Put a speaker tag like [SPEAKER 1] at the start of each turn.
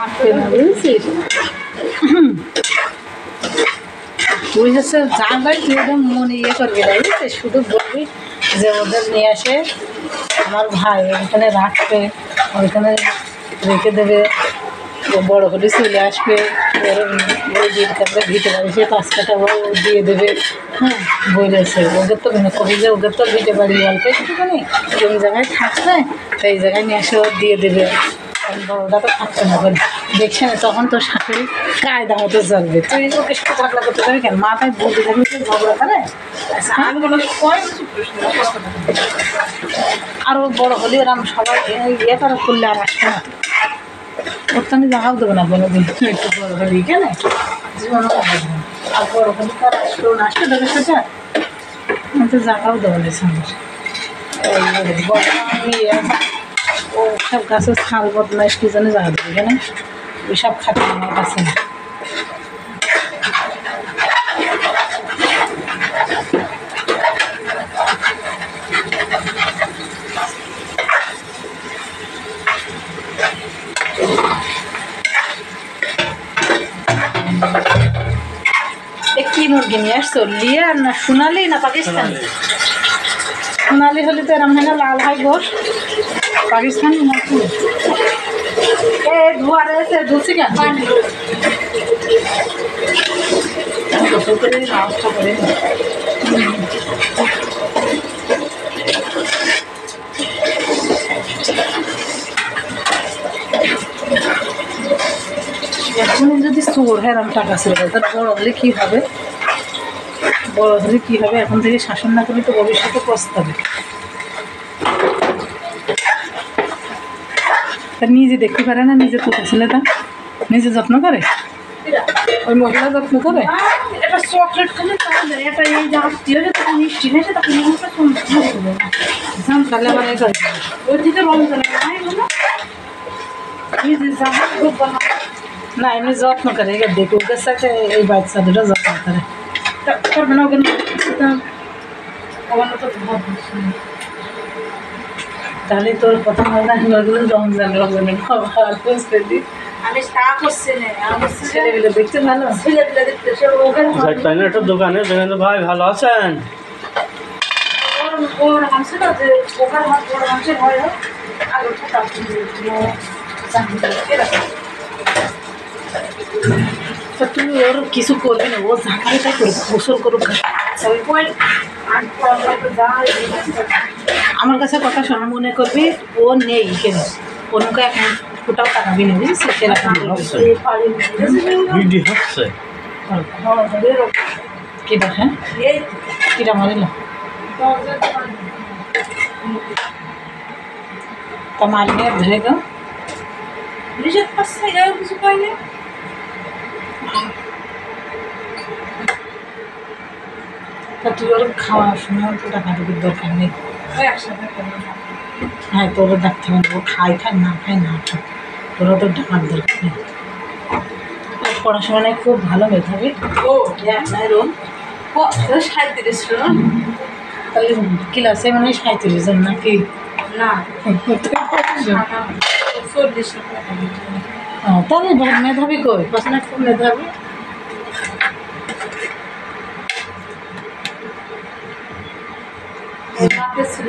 [SPEAKER 1] বুঝেছিস তুই হচ্ছে জানলাই তুই একদম মনে করবি না বুঝছিস, শুধু বলবি যে ওদের নিয়ে আসে আমার ভাই ওইখানে রাখবে, ওইখানে রেখে দেবে, ও বড়ো হলে চলে আসবে, ওর ওই দিনকাতে ভিটে বাড়ি সে 5 কাঠা ও দিয়ে দেবে। হ্যাঁ বলেছে ওদের তো মনে করি যে ওদের তো ভিটে বাড়ি অল্প একটুখানি কোন জায়গায় থাকবে তো এই জায়গায় নিয়ে এসে ও দিয়ে দেবে। বড়োটা তো থাকতে হবে দেখছে না, তখন তোর শাশুড়ি কায়দা মতো চলবে, তুই ওকে সাথে ঝগড়া করতে যাবি কেন? মাথায় বলতে যাবি তো ঝগড়া করে। আরও বড়ো হলে ওরম সবাই ইয়ে করা করলে আর আসবে না, ওর তো আমি জাগাও দেবো না কোনো দিন, একটু বড়ো হলে কেন জীবনও আসবে না। আর বড়ো হলে তো আর আসবেও না, আসবে তোদের সাথে আমি তো জাগাও দেবো না সামনে আমি ও সব গাছের ছাল বদমাইশ কি জন্য জায়গা দেবে কেন, ওই সব খাতে আমার কাছে না। কি মুরগি নিয়ে আসছো, লিয়ার না সোনালি না পাকিস্তানি? সোনালি হলে তো এরম হয় না, লাল হয় গোশ। পাকিস্তানি না কি এ ধোয়া রয়েছে, ধুচ্ছি কেন করে নষ্ট করে এখন যদি চোর হেরাম টাকা ছিল তার বড় হলে কী হবে, বড় হলে কী হবে, এখন থেকে শাসন না করলে তো ভবিষ্যতে পস্তাবে। তা নিজে দেখতে পারে না, নিজে কোথা ছেলেটা নিজে যত্ন করে, ওই মহিলা যত্ন করে।
[SPEAKER 2] এটা চকলেট খেলে এটা এই জাহাজটি হলে তখন মিষ্টি নেই, সেটা
[SPEAKER 1] তাহলে আবার এই করে
[SPEAKER 2] ওই দিকে রমজান নিজে জাহাজ খুব বানায়
[SPEAKER 1] না, এমনি যত্ন করে এবার দেখে ওদের সাথে এই বাচ্চা দুটো যত্ন করে
[SPEAKER 2] করবে না, ওখানে
[SPEAKER 1] তাহলে তোর কথা মনে হয় রমজান রমজানের খাবার বুঝতে দি
[SPEAKER 2] আমি তা করছি না, আমার
[SPEAKER 1] ছেলেগুলো দেখতে ভালো,
[SPEAKER 2] ছেলেগুলো দেখতে সে ওখানে
[SPEAKER 3] একটা দোকানে যেখানে ভাই ভালো আছেন,
[SPEAKER 2] ওর মাংস না যে ওখানে ওর মাংসের হয় আগে
[SPEAKER 1] তা তুই ওর কিছু করবি না, ও জামাই তাই করুক, গোসল করুক। আমার কাছে কথা শোনা মনে করবি ও নেই কেন, কোনোকে এখন ফুটাও টাকাবি না বুঝেছিস, সেরকম
[SPEAKER 3] ভিডিও হচ্ছে
[SPEAKER 1] কি দেখেন কিরা মারিল তা মারিনি আর ধরে গো
[SPEAKER 2] নিষেধ করছে এও কিছু পাইনি।
[SPEAKER 1] তা তুই ওর খাওয়া শোনা তো টাকা টুকুর দরকার নেই।
[SPEAKER 2] একসাথে
[SPEAKER 1] হ্যাঁ তোরও ডাকতে হবে, ও খাই খায় না খায় না খায়, তোরও তো ডাকার দরকার নেই। পড়াশোনায় খুব ভালো মেধাবী,
[SPEAKER 2] ও
[SPEAKER 1] নাই রোম
[SPEAKER 2] 37
[SPEAKER 1] তাহলে ক্লাসে মানে 37 জন নাকি?
[SPEAKER 2] না
[SPEAKER 1] তাহলে মেধাবী কই, পড়াশোনায় খুব মেধাবী।
[SPEAKER 2] ছিল